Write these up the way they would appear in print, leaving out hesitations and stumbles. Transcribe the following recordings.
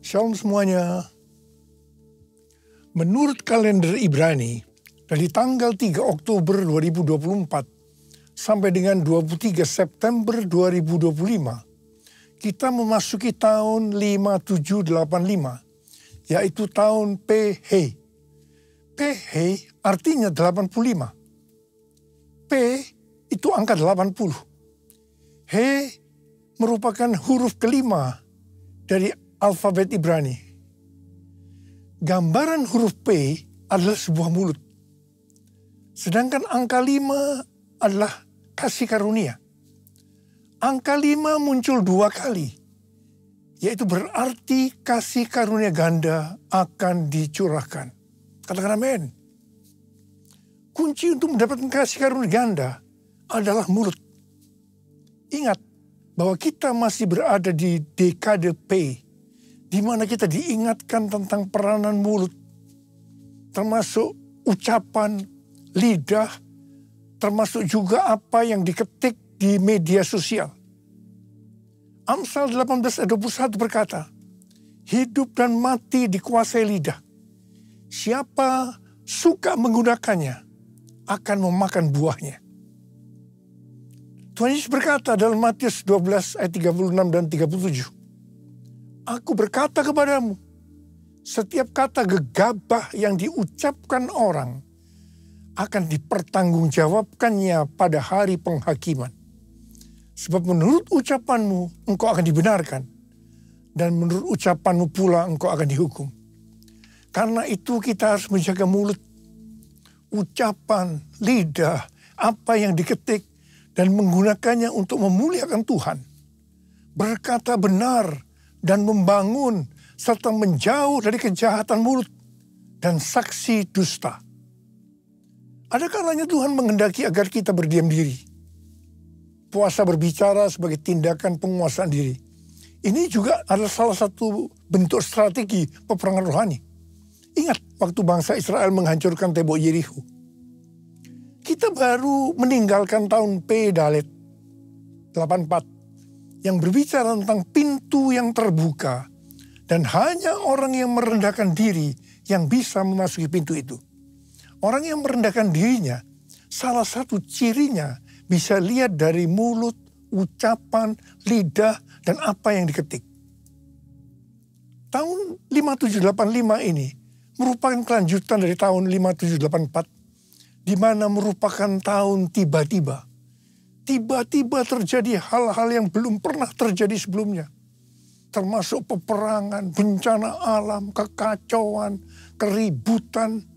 Shalom semuanya. Menurut kalender Ibrani, dari tanggal 3 Oktober 2024 sampai dengan 23 September 2025, kita memasuki tahun 5785, yaitu tahun PH. PH artinya 85. P itu angka 80. H merupakan huruf kelima dari alfabet Ibrani. Gambaran huruf P adalah sebuah mulut. Sedangkan angka 5 adalah kasih karunia. Angka 5 muncul 2 kali, yaitu berarti kasih karunia ganda akan dicurahkan. Katakan amin. Kunci untuk mendapatkan kasih karunia ganda adalah mulut. Ingat bahwa kita masih berada di dekade P, di mana kita diingatkan tentang peranan mulut, termasuk ucapan, lidah, termasuk juga apa yang diketik di media sosial. Amsal 18 ayat 21 berkata, hidup dan mati dikuasai lidah. Siapa suka menggunakannya akan memakan buahnya. Tuhan Yesus berkata dalam Matius 12 ayat 36 dan 37. Aku berkata kepadamu, setiap kata gegabah yang diucapkan orang akan dipertanggungjawabkannya pada hari penghakiman. Sebab menurut ucapanmu engkau akan dibenarkan, dan menurut ucapanmu pula engkau akan dihukum. Karena itu kita harus menjaga mulut, ucapan, lidah, apa yang diketik, dan menggunakannya untuk memuliakan Tuhan. Berkata benar dan membangun, serta menjauh dari kejahatan mulut dan saksi dusta. Ada kalanya Tuhan menghendaki agar kita berdiam diri. Puasa berbicara sebagai tindakan penguasaan diri. Ini juga adalah salah satu bentuk strategi peperangan rohani. Ingat waktu bangsa Israel menghancurkan tembok Yerikho. Kita baru meninggalkan tahun P Dalet 84 yang berbicara tentang pintu yang terbuka dan hanya orang yang merendahkan diri yang bisa memasuki pintu itu. Orang yang merendahkan dirinya, salah satu cirinya bisa lihat dari mulut, ucapan, lidah, dan apa yang diketik. Tahun 5785 ini merupakan kelanjutan dari tahun 5784, di mana merupakan tahun tiba-tiba. Tiba-tiba terjadi hal-hal yang belum pernah terjadi sebelumnya. Termasuk peperangan, bencana alam, kekacauan, keributan,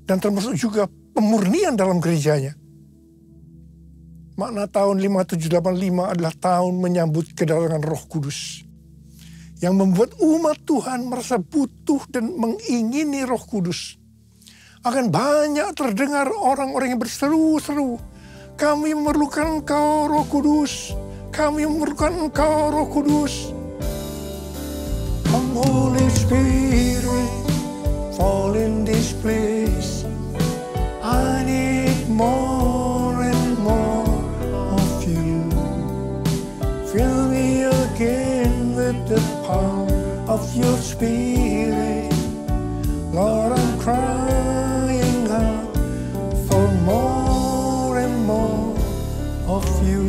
dan termasuk juga pemurnian dalam gerejanya. Makna tahun 5785 adalah tahun menyambut kedatangan Roh Kudus. Yang membuat umat Tuhan merasa butuh dan mengingini Roh Kudus. Akan banyak terdengar orang-orang yang berseru-seru, kami memerlukan Engkau Roh Kudus, kami memerlukan Engkau Roh Kudus. Come Holy Spirit, fall in this place. I need more and more of you. Fill me again with the power of your Spirit. Lord, I'm crying out for more and more of you.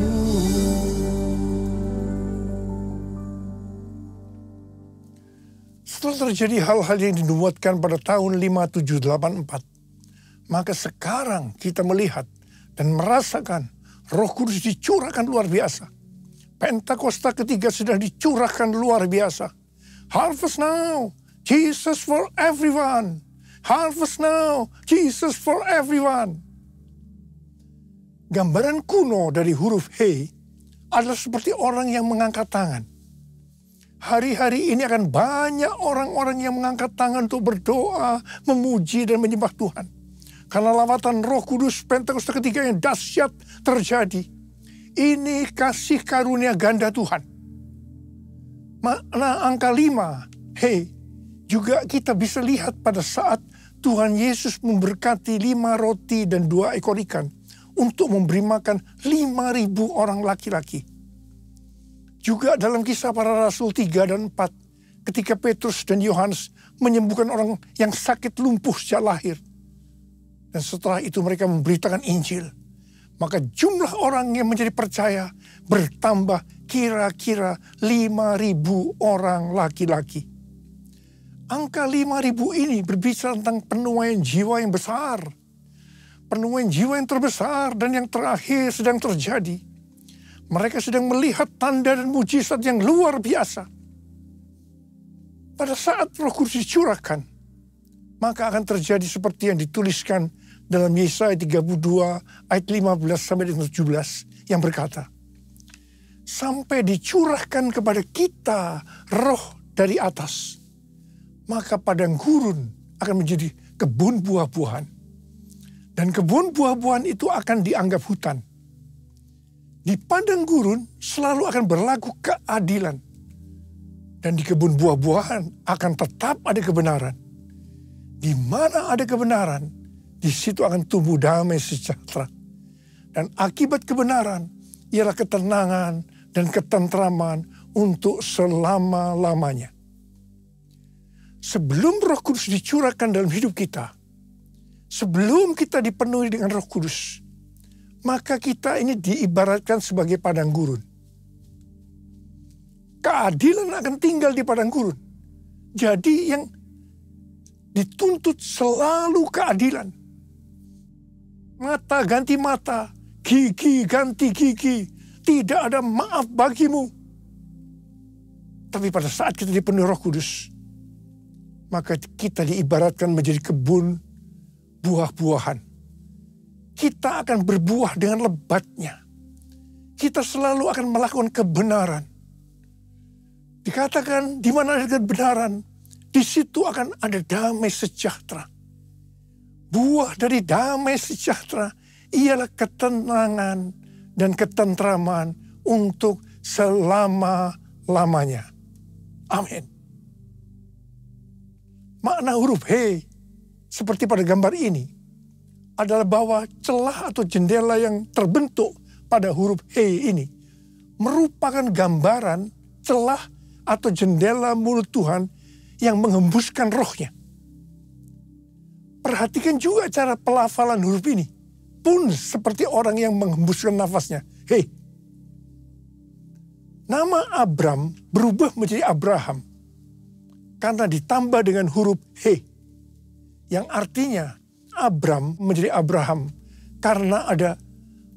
Setelah terjadi hal-hal yang dinubuatkan pada tahun 5784, maka sekarang kita melihat dan merasakan Roh Kudus dicurahkan luar biasa. Pentakosta ketiga sudah dicurahkan luar biasa. Harvest now, Jesus for everyone. Harvest now, Jesus for everyone. Gambaran kuno dari huruf H adalah seperti orang yang mengangkat tangan. Hari-hari ini akan banyak orang-orang yang mengangkat tangan untuk berdoa, memuji dan menyembah Tuhan. Karena lawatan Roh Kudus Pentakosta ketiga yang dahsyat terjadi. Ini kasih karunia ganda Tuhan. Makna angka 5, H, juga kita bisa lihat pada saat Tuhan Yesus memberkati 5 roti dan 2 ekor ikan untuk memberi makan 5.000 orang laki-laki. Juga dalam Kisah Para Rasul 3 dan 4 ketika Petrus dan Yohanes menyembuhkan orang yang sakit lumpuh sejak lahir. Dan setelah itu mereka memberitakan Injil. Maka jumlah orang yang menjadi percaya bertambah kira-kira 5.000 orang laki-laki. Angka 5.000 ini berbicara tentang penuaian jiwa yang besar. Penuaian jiwa yang terbesar dan yang terakhir sedang terjadi. Mereka sedang melihat tanda dan mujizat yang luar biasa. Pada saat Roh Kudus dicurahkan, maka akan terjadi seperti yang dituliskan dalam Yesaya 32 ayat 15 sampai 17 yang berkata, sampai dicurahkan kepada kita roh dari atas, maka padang gurun akan menjadi kebun buah-buahan. Dan kebun buah-buahan itu akan dianggap hutan. Di padang gurun selalu akan berlaku keadilan. Dan di kebun buah-buahan akan tetap ada kebenaran. Di mana ada kebenaran, di situ akan tumbuh damai sejahtera. Dan akibat kebenaran ialah ketenangan dan ketentraman untuk selama-lamanya. Sebelum Roh Kudus dicurahkan dalam hidup kita, sebelum kita dipenuhi dengan Roh Kudus, maka kita ini diibaratkan sebagai padang gurun. Keadilan akan tinggal di padang gurun. Jadi yang dituntut selalu keadilan. Mata ganti mata, gigi ganti gigi, tidak ada maaf bagimu. Tapi pada saat kita dipenuhi Roh Kudus, maka kita diibaratkan menjadi kebun buah-buahan. Kita akan berbuah dengan lebatnya. Kita selalu akan melakukan kebenaran. Dikatakan di mana ada kebenaran, di situ akan ada damai sejahtera. Buah dari damai sejahtera ialah ketenangan dan ketentraman untuk selama-lamanya. Amin. Makna huruf He seperti pada gambar ini adalah bahwa celah atau jendela yang terbentuk pada huruf He ini merupakan gambaran celah atau jendela mulut Tuhan yang menghembuskan rohnya. Perhatikan juga cara pelafalan huruf ini. Pun seperti orang yang menghembuskan nafasnya. Hei. Nama Abram berubah menjadi Abraham. Karena ditambah dengan huruf He. Yang artinya Abram menjadi Abraham. Karena ada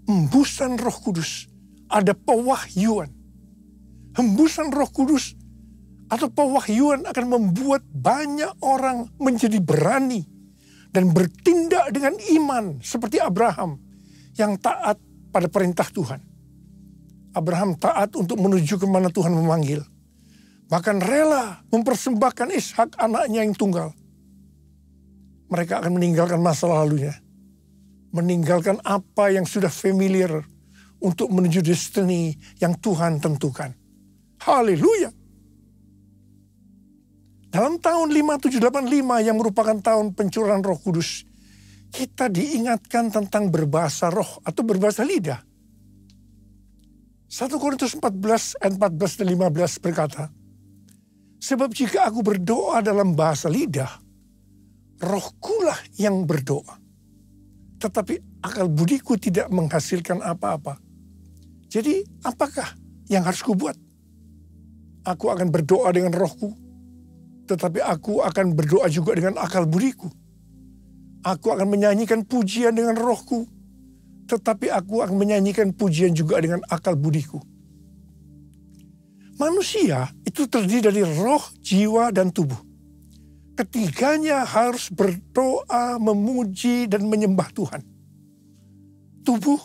hembusan Roh Kudus. Ada pewahyuan. Hembusan Roh Kudus atau pewahyuan akan membuat banyak orang menjadi berani dan bertindak dengan iman seperti Abraham yang taat pada perintah Tuhan. Abraham taat untuk menuju kemana Tuhan memanggil. Bahkan rela mempersembahkan Ishak anaknya yang tunggal. Mereka akan meninggalkan masa lalunya. Meninggalkan apa yang sudah familiar untuk menuju destiny yang Tuhan tentukan. Haleluya. Dalam tahun 5785 yang merupakan tahun pencurahan Roh Kudus, kita diingatkan tentang berbahasa roh atau berbahasa lidah. 1 Korintus 14 ayat 14 dan 15 berkata, sebab jika aku berdoa dalam bahasa lidah, rohkulah yang berdoa. Tetapi akal budiku tidak menghasilkan apa-apa. Jadi apakah yang harus kubuat? Aku akan berdoa dengan rohku, tetapi aku akan berdoa juga dengan akal budiku. Aku akan menyanyikan pujian dengan rohku, tetapi aku akan menyanyikan pujian juga dengan akal budiku. Manusia itu terdiri dari roh, jiwa, dan tubuh. Ketiganya harus berdoa, memuji, dan menyembah Tuhan. Tubuh,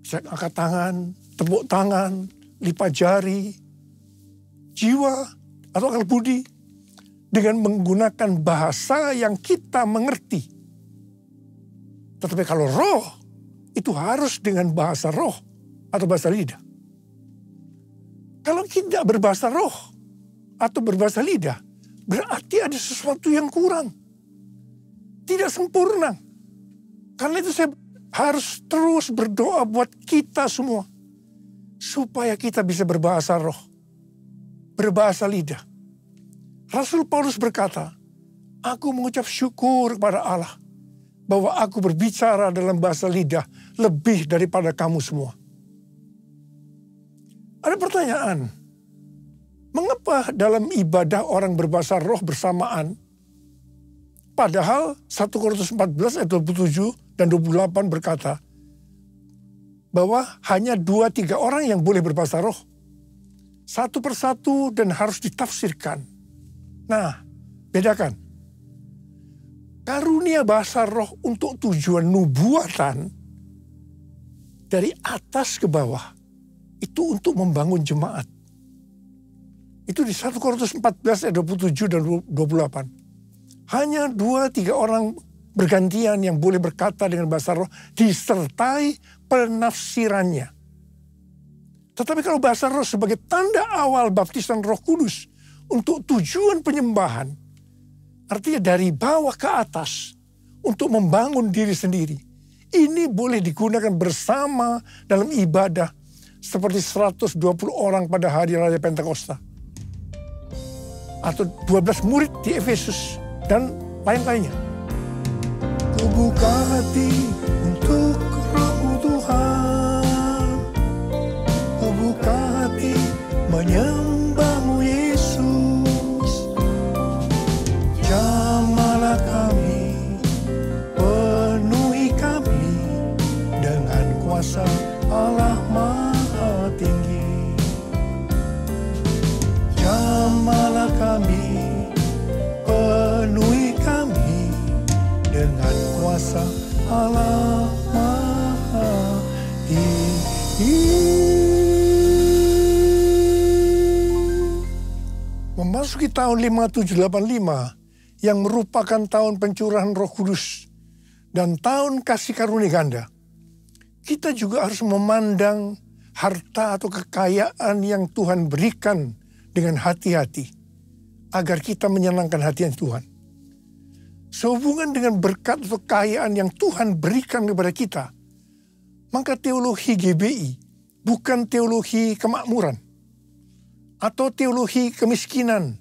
bisa angkat tangan, tepuk tangan, lipat jari. Jiwa atau akal budi dengan menggunakan bahasa yang kita mengerti. Tetapi kalau roh, itu harus dengan bahasa roh atau bahasa lidah. Kalau tidak berbahasa roh atau berbahasa lidah, berarti ada sesuatu yang kurang. Tidak sempurna. Karena itu saya harus terus berdoa buat kita semua. Supaya kita bisa berbahasa roh. Berbahasa lidah. Rasul Paulus berkata, aku mengucap syukur kepada Allah bahwa aku berbicara dalam bahasa lidah lebih daripada kamu semua. Ada pertanyaan, mengapa dalam ibadah orang berbahasa roh bersamaan, padahal 1 Korintus 14 ayat 27 dan 28 berkata bahwa hanya 2-3 orang yang boleh berbahasa roh. Satu persatu dan harus ditafsirkan. Nah, bedakan. Karunia bahasa roh untuk tujuan nubuatan dari atas ke bawah itu untuk membangun jemaat. Itu di 1 Korintus 14 ayat 27 dan 28. Hanya 2-3 orang bergantian yang boleh berkata dengan bahasa roh disertai penafsirannya. Tetapi kalau bahasa roh sebagai tanda awal baptisan Roh Kudus untuk tujuan penyembahan, artinya dari bawah ke atas untuk membangun diri sendiri. Ini boleh digunakan bersama dalam ibadah seperti 120 orang pada hari Raya Pentakosta. Atau 12 murid di Efesus dan lain-lainnya. Kubuka hati untuk Roh Tuhan. Kubuka hati menyembahmu Yesus. Jamahlah kami, penuhi kami dengan kuasa Allah Maha Tinggi. Jamahlah kami, penuhi kami dengan kuasa Allah Maha Tinggi. Memasuki tahun 5785 yang merupakan tahun pencurahan Roh Kudus dan tahun kasih karunia ganda, kita juga harus memandang harta atau kekayaan yang Tuhan berikan dengan hati-hati agar kita menyenangkan hati Tuhan. Sehubungan dengan berkat atau kekayaan yang Tuhan berikan kepada kita, maka teologi GBI bukan teologi kemakmuran atau teologi kemiskinan,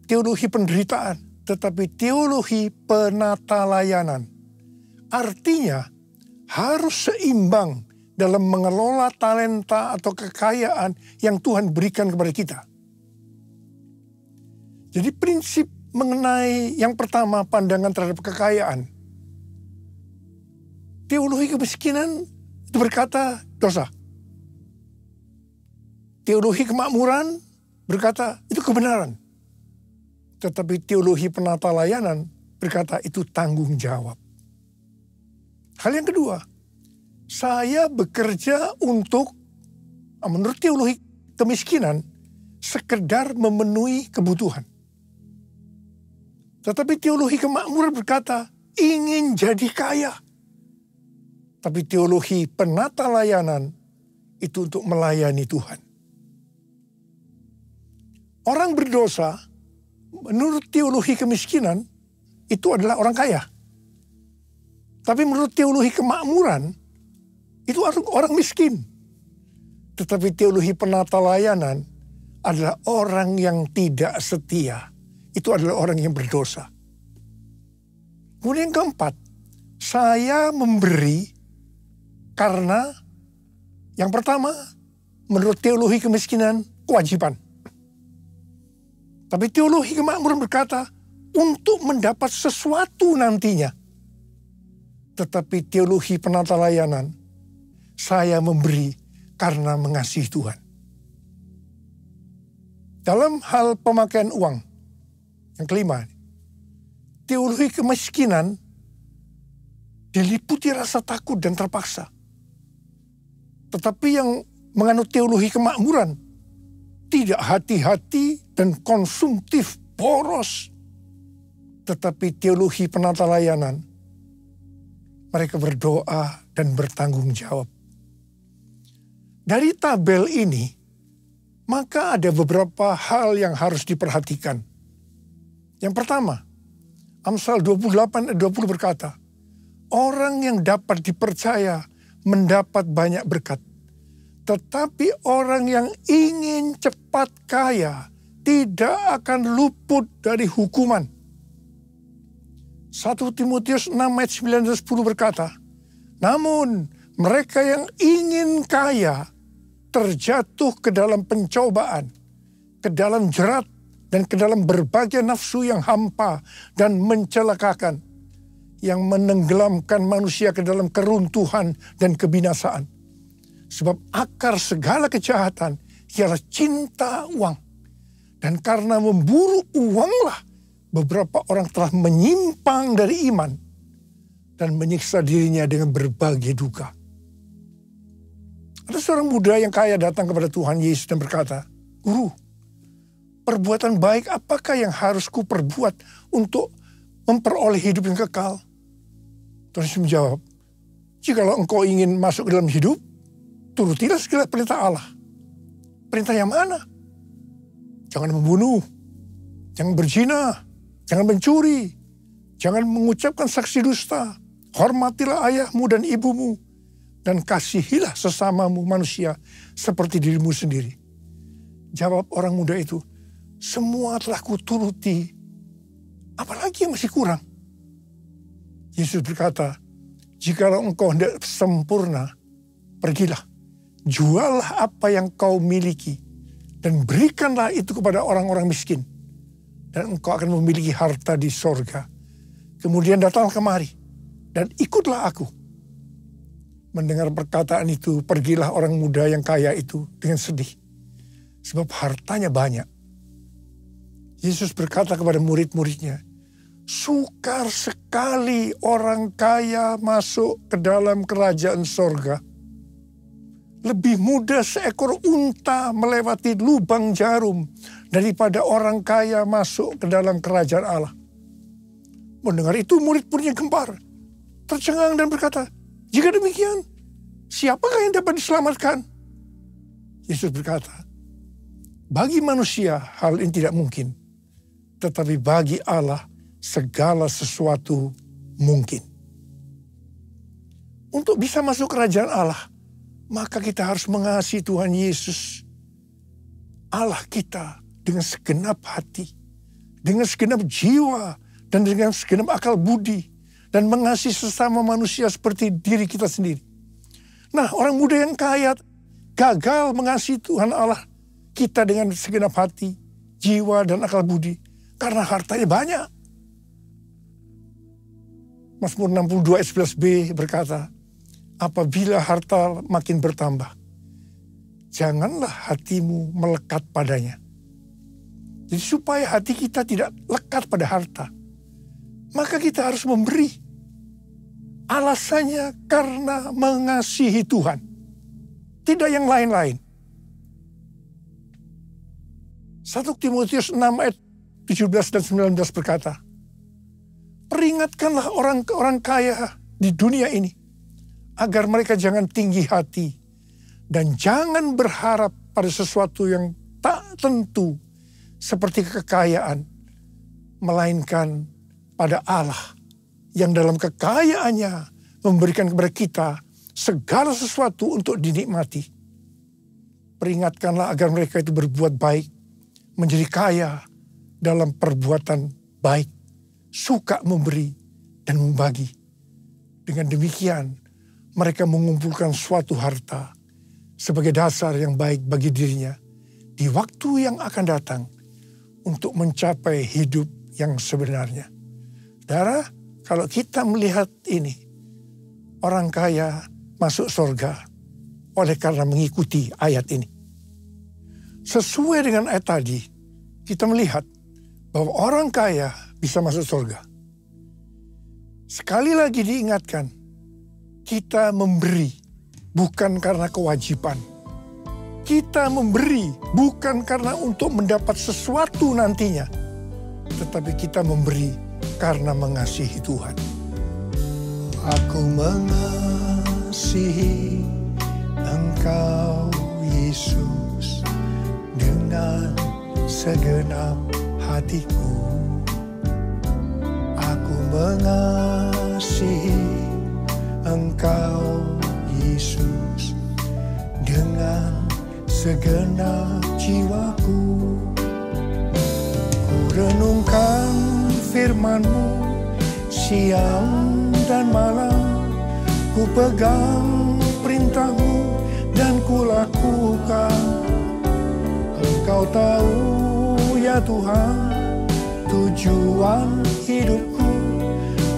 teologi penderitaan, tetapi teologi penata layanan. Artinya harus seimbang dalam mengelola talenta atau kekayaan yang Tuhan berikan kepada kita. Jadi prinsip mengenai yang pertama, pandangan terhadap kekayaan. Teologi kemiskinan itu berkata dosa. Teologi kemakmuran berkata itu kebenaran. Tetapi teologi penata layanan berkata itu tanggung jawab. Hal yang kedua, saya bekerja untuk, menurut teologi kemiskinan, sekedar memenuhi kebutuhan. Tetapi teologi kemakmuran berkata ingin jadi kaya. Tapi teologi penata layanan itu untuk melayani Tuhan. Orang berdosa, menurut teologi kemiskinan, itu adalah orang kaya. Tapi menurut teologi kemakmuran, itu orang miskin. Tetapi teologi penata layanan adalah orang yang tidak setia. Itu adalah orang yang berdosa. Kemudian yang keempat, saya memberi karena yang pertama, menurut teologi kemiskinan, kewajiban. Tapi teologi kemakmuran berkata, untuk mendapat sesuatu nantinya. Tetapi teologi penata layanan, saya memberi karena mengasihi Tuhan. Dalam hal pemakaian uang, yang kelima, teologi kemiskinan diliputi rasa takut dan terpaksa. Tetapi yang menganut teologi kemakmuran, tidak hati-hati dan konsumtif, boros. Tetapi teologi penata layanan, mereka berdoa dan bertanggung jawab. Dari tabel ini, maka ada beberapa hal yang harus diperhatikan. Yang pertama, Amsal 28 ayat 20 berkata, orang yang dapat dipercaya mendapat banyak berkat. Tetapi orang yang ingin cepat kaya tidak akan luput dari hukuman. 1 Timotius 6 ayat 9 dan 10 berkata, namun mereka yang ingin kaya terjatuh ke dalam pencobaan, ke dalam jerat, dan ke dalam berbagai nafsu yang hampa dan mencelakakan, yang menenggelamkan manusia ke dalam keruntuhan dan kebinasaan. Sebab akar segala kejahatan ialah cinta uang. Dan karena memburu uanglah beberapa orang telah menyimpang dari iman dan menyiksa dirinya dengan berbagai duka. Ada seorang muda yang kaya datang kepada Tuhan Yesus dan berkata, Guru, perbuatan baik apakah yang harus ku perbuat untuk memperoleh hidup yang kekal? Tuhan Yesus menjawab, jikalau engkau ingin masuk ke dalam hidup, turutilah segala perintah Allah. Perintah yang mana? Jangan membunuh, jangan berzina, jangan mencuri, jangan mengucapkan saksi dusta, hormatilah ayahmu dan ibumu, dan kasihilah sesamamu manusia seperti dirimu sendiri. Jawab orang muda itu, semua telah kuturuti, apalagi yang masih kurang? Yesus berkata, jikalau engkau hendak sempurna, pergilah, juallah apa yang kau miliki, dan berikanlah itu kepada orang-orang miskin, dan engkau akan memiliki harta di sorga. Kemudian datanglah kemari, dan ikutlah aku. Mendengar perkataan itu, pergilah orang muda yang kaya itu dengan sedih, sebab hartanya banyak. Yesus berkata kepada murid-muridnya, sukar sekali orang kaya masuk ke dalam kerajaan sorga. Lebih mudah seekor unta melewati lubang jarum daripada orang kaya masuk ke dalam kerajaan Allah. Mendengar itu murid-muridnya gempar, tercengang dan berkata, jika demikian, siapakah yang dapat diselamatkan? Yesus berkata, bagi manusia hal ini tidak mungkin, tetapi bagi Allah segala sesuatu mungkin. Untuk bisa masuk kerajaan Allah, maka kita harus mengasihi Tuhan Yesus, Allah kita, dengan segenap hati, dengan segenap jiwa, dan dengan segenap akal budi, dan mengasihi sesama manusia seperti diri kita sendiri. Nah, orang muda yang kaya gagal mengasihi Tuhan Allah kita dengan segenap hati, jiwa, dan akal budi, karena hartanya banyak. Mazmur 62 ayat 11b berkata, apabila harta makin bertambah, janganlah hatimu melekat padanya. Jadi supaya hati kita tidak lekat pada harta, maka kita harus memberi. Alasannya karena mengasihi Tuhan, tidak yang lain-lain. 1 Timotius 6 ayat 17 dan 19 berkata, peringatkanlah orang kaya di dunia ini, agar mereka jangan tinggi hati dan jangan berharap pada sesuatu yang tak tentu seperti kekayaan, melainkan pada Allah yang dalam kekayaannya memberikan kepada kita segala sesuatu untuk dinikmati. Peringatkanlah agar mereka itu berbuat baik, menjadi kaya dalam perbuatan baik, suka memberi dan membagi. Dengan demikian, mereka mengumpulkan suatu harta sebagai dasar yang baik bagi dirinya di waktu yang akan datang untuk mencapai hidup yang sebenarnya. Saudara, kalau kita melihat ini, orang kaya masuk surga oleh karena mengikuti ayat ini. Sesuai dengan ayat tadi, kita melihat bahwa orang kaya bisa masuk surga. Sekali lagi diingatkan, kita memberi bukan karena kewajiban. Kita memberi bukan karena untuk mendapat sesuatu nantinya, tetapi kita memberi karena mengasihi Tuhan. Aku mengasihi Engkau, Yesus, dengan segenap hatiku. Aku mengasihi Engkau, Yesus, dengan segenap jiwaku. Renungkan firman-Mu siang dan malam, ku pegang perintah-Mu dan ku lakukan. Engkau tahu ya Tuhan, tujuan hidupku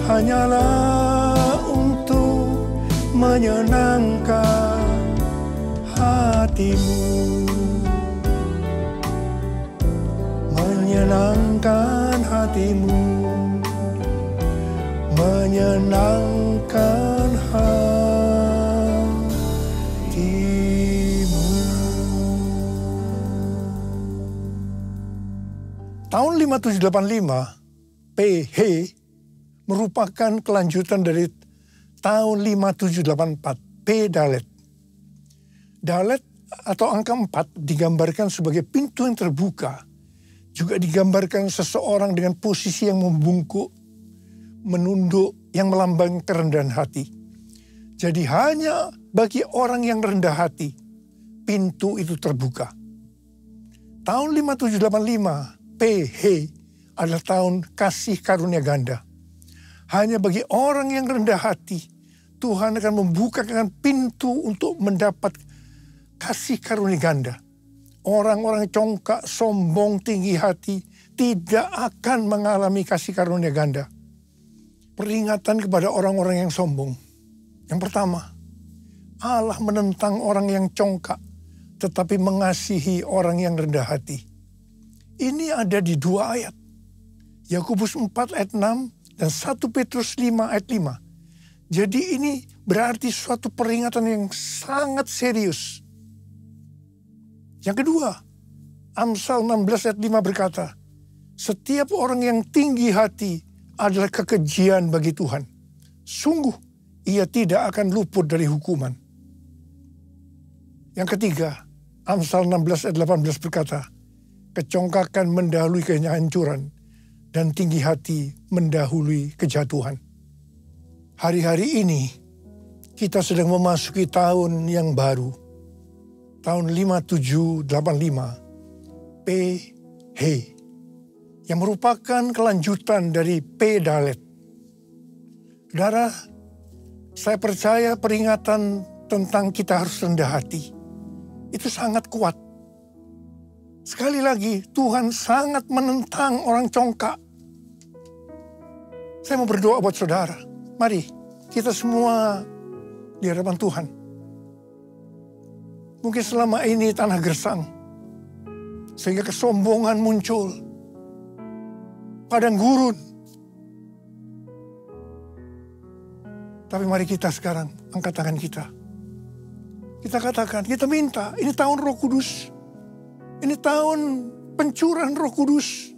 hanyalah untuk menyenangkan hati-Mu. Menyenangkan hati-Mu, menyenangkan hati-Mu. Tahun 5785 PH merupakan kelanjutan dari tahun 5784 P Dalet. Dalet atau angka 4 digambarkan sebagai pintu yang terbuka. Juga digambarkan seseorang dengan posisi yang membungkuk, menunduk, yang melambangkan kerendahan hati. Jadi hanya bagi orang yang rendah hati, pintu itu terbuka. Tahun 5785, PH adalah tahun kasih karunia ganda. Hanya bagi orang yang rendah hati, Tuhan akan membukakan pintu untuk mendapat kasih karunia ganda. Orang-orang congkak, sombong, tinggi hati tidak akan mengalami kasih karunia ganda. Peringatan kepada orang-orang yang sombong. Yang pertama, Allah menentang orang yang congkak, tetapi mengasihi orang yang rendah hati. Ini ada di 2 ayat. Yakobus 4 ayat 6 dan 1 Petrus 5 ayat 5. Jadi ini berarti suatu peringatan yang sangat serius. Yang kedua, Amsal 16 ayat 5 berkata, setiap orang yang tinggi hati adalah kekejian bagi Tuhan. Sungguh, ia tidak akan luput dari hukuman. Yang ketiga, Amsal 16 ayat 18 berkata, kecongkakan mendahului kehancuran dan tinggi hati mendahului kejatuhan. Hari-hari ini, kita sedang memasuki tahun yang baru. Tahun 5785 PH yang merupakan kelanjutan dari P Dalet. Saudara, saya percaya peringatan tentang kita harus rendah hati itu sangat kuat. Sekali lagi, Tuhan sangat menentang orang congkak. Saya mau berdoa buat saudara. Mari kita semua di hadapan Tuhan. Mungkin selama ini tanah gersang, sehingga kesombongan muncul, padang gurun. Tapi mari kita sekarang angkat tangan kita. Kita katakan, kita minta, ini tahun Roh Kudus. Ini tahun pencurahan Roh Kudus.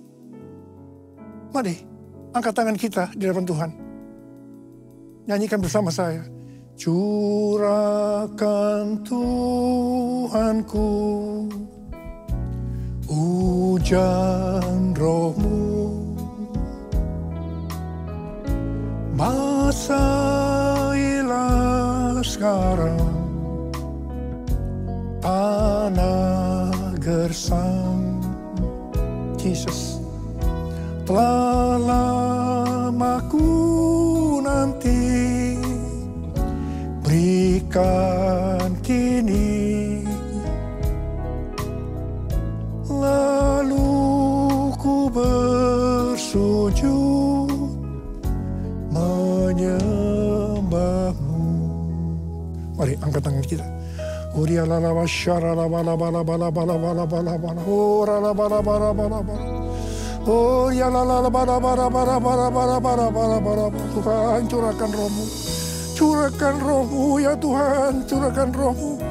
Mari angkat tangan kita di hadapan Tuhan. Nyanyikan bersama saya. Curahkan Tuhanku hujan Roh-Mu, basahilah sekarang tanah gersang. Jesus, telah lama ku nanti, berikan kini, lalu ku bersujud menyembah-Mu. Mari angkat tangan kita. Tuhan, curahkan Roh-Mu. Curahkan Roh-Mu ya Tuhan, curahkan Roh-Mu.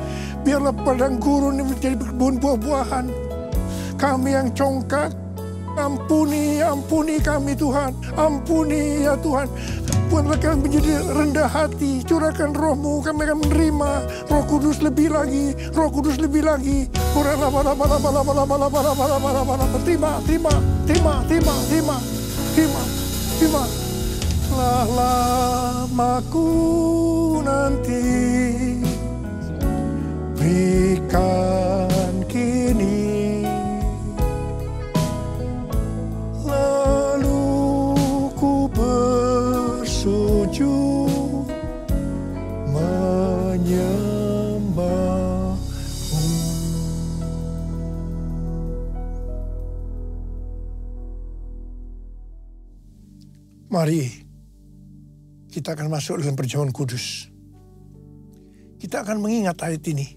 Biarlah padang gurun ini menjadi kebun buah-buahan. Kami yang congkak, ampuni kami Tuhan. Ampuni ya Tuhan. Buatlah kami menjadi rendah hati. Curahkan Roh-Mu, kami akan menerima Roh Kudus lebih lagi. Roh Kudus lebih lagi. Terima. Telah lama ku nanti, berikan kini, Mari kita akan masuk dalam perjamuan kudus. Kita akan mengingat ayat ini.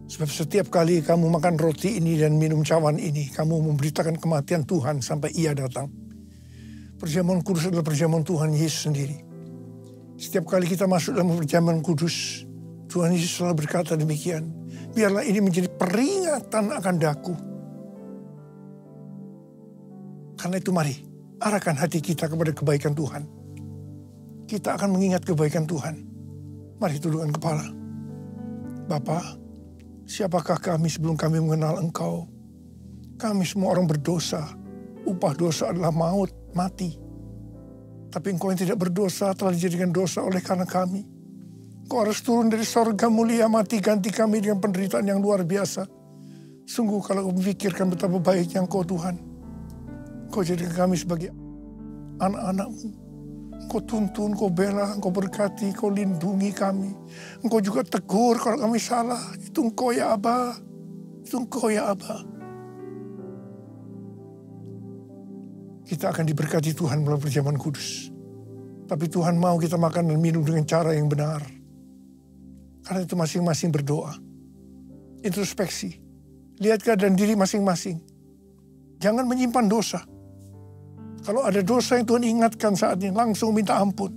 Sebab setiap kali kamu makan roti ini dan minum cawan ini, kamu memberitakan kematian Tuhan sampai Ia datang. Perjamuan kudus adalah perjamuan Tuhan Yesus sendiri. Setiap kali kita masuk dalam perjamuan kudus, Tuhan Yesus selalu berkata demikian. Biarlah ini menjadi peringatan akan daku. Karena itu mari, arahkan hati kita kepada kebaikan Tuhan. Kita akan mengingat kebaikan Tuhan. Mari tundukkan kepala. Bapa, siapakah kami sebelum kami mengenal Engkau? Kami semua orang berdosa. Upah dosa adalah maut, mati. Tapi Engkau yang tidak berdosa telah dijadikan dosa oleh karena kami. Engkau harus turun dari sorga mulia, mati ganti kami dengan penderitaan yang luar biasa. Sungguh kalau kau memikirkan betapa baiknya Engkau Tuhan. Engkau jadikan kami sebagai anak-anak-Mu. Engkau tuntun, Engkau bela, Engkau berkati, Engkau lindungi kami. Engkau juga tegur kalau kami salah. Itu Engkau ya Aba. Itu Engkau ya Aba. Kita akan diberkati Tuhan melalui perjamuan kudus. Tapi Tuhan mau kita makan dan minum dengan cara yang benar. Karena itu masing-masing berdoa. Introspeksi. Lihat keadaan diri masing-masing. Jangan menyimpan dosa. Kalau ada dosa yang Tuhan ingatkan saat ini, langsung minta ampun.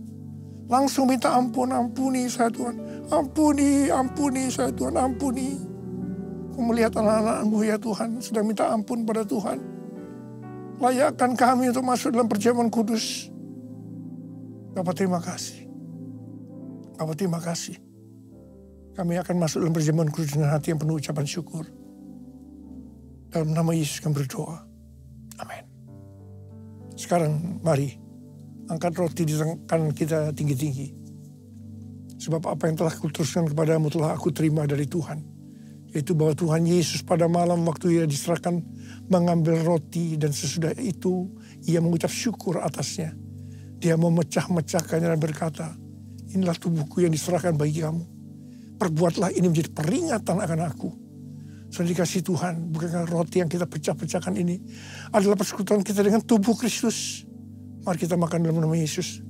Langsung minta ampun, ampuni saya Tuhan. Ampuni saya Tuhan, ampuni. Kau melihat anak-anak-Mu ya Tuhan, sedang minta ampun pada Tuhan. Layakkan kami untuk masuk dalam perjamuan kudus. Bapa terima kasih. Bapa terima kasih. Kami akan masuk dalam perjamuan kudus dengan hati yang penuh ucapan syukur. Dalam nama Yesus kami berdoa. Amin. Sekarang mari angkat roti di tangan kita tinggi-tinggi. Sebab apa yang telah kuteruskan kepadamu telah aku terima dari Tuhan. Yaitu bahwa Tuhan Yesus pada malam waktu Ia diserahkan mengambil roti dan sesudah itu Ia mengucap syukur atasnya. Dia memecah-mecahkannya dan berkata, inilah tubuhku yang diserahkan bagi kamu. Perbuatlah ini menjadi peringatan akan aku. Sudah dikasih Tuhan, bukankah roti yang kita pecah-pecahkan ini adalah persekutuan kita dengan tubuh Kristus. Mari kita makan dalam nama Yesus.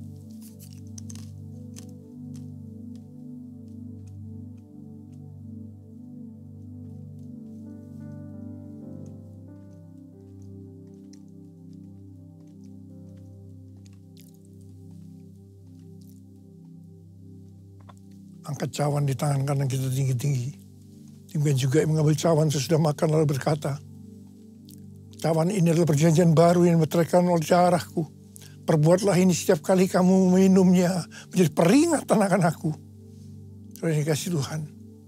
Angkat cawan di tangan kanan kita tinggi-tinggi. Demikian juga yang mengambil cawan sesudah makan lalu berkata, cawan ini adalah perjanjian baru yang diterangkan oleh darahku. Perbuatlah ini setiap kali kamu minumnya menjadi peringatan akan aku. Sudah dikasih Tuhan.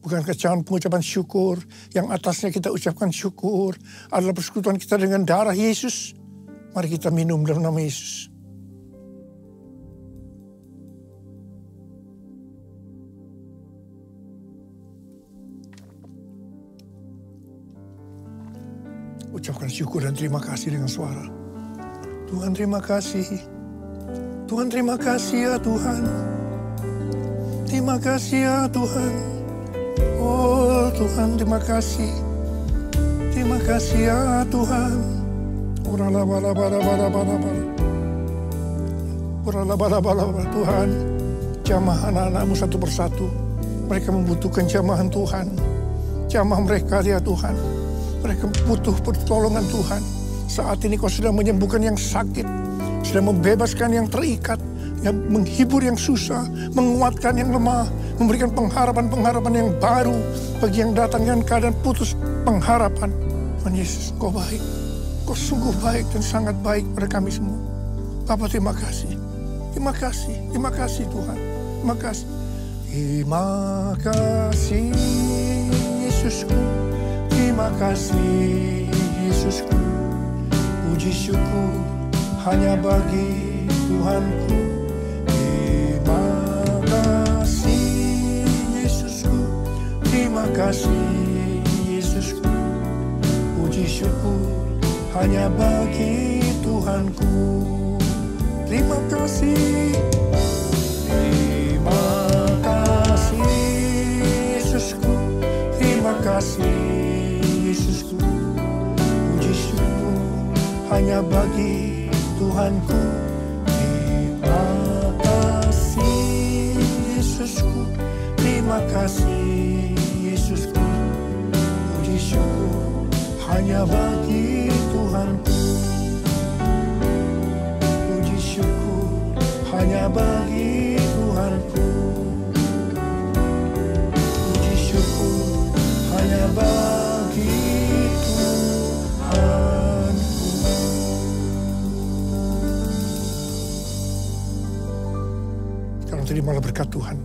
Bukankah cawan pengucapan syukur yang atasnya kita ucapkan syukur adalah persekutuan kita dengan darah Yesus. Mari kita minum dalam nama Yesus. Ucapkan syukur dan terima kasih dengan suara. Tuhan terima kasih. Tuhan terima kasih ya Tuhan. Terima kasih ya Tuhan. Oh Tuhan terima kasih. Terima kasih ya Tuhan. Urala bala bala bala bala bala. Urala bala bala bala Tuhan. Jamah anak-anak-Mu satu persatu. Mereka membutuhkan jamahan Tuhan. Jamah mereka ya Tuhan. Mereka butuh pertolongan Tuhan. Saat ini Kau sedang menyembuhkan yang sakit. Sedang membebaskan yang terikat. Yang menghibur yang susah. Menguatkan yang lemah. Memberikan pengharapan-pengharapan yang baru. Bagi yang datang dengan keadaan putus pengharapan. Tuhan Yesus, Kau baik. Kau sungguh baik dan sangat baik pada kami semua. Bapa terima kasih. Terima kasih. Terima kasih Tuhan. Terima kasih. Terima kasih Yesusku. Terima kasih Yesusku, puji syukur hanya bagi Tuhanku. Terima kasih Yesusku, terima kasih Yesusku, puji syukur hanya bagi Tuhanku. Terima kasih, terima kasih Yesusku, terima kasih Yesusku, puji syukur hanya bagi Tuhanku. Yesusku. Terima kasih Yesusku. Puji syukur hanya bagi Tuhanku. Puji syukur hanya bagi Tuhanku. Puji syukur hanya bagi Tuhanku. Sekarang terimalah berkat Tuhan.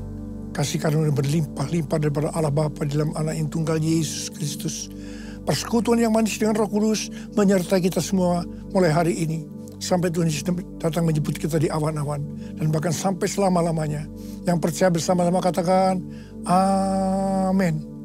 Kasih karunia berlimpah-limpah daripada Allah Bapa dalam Anak yang tunggal Yesus Kristus. Persekutuan yang manis dengan Roh Kudus menyertai kita semua mulai hari ini. Sampai Tuhan Yesus datang menjemput kita di awan-awan. Dan bahkan sampai selama-lamanya. Yang percaya bersama-sama katakan, Amin.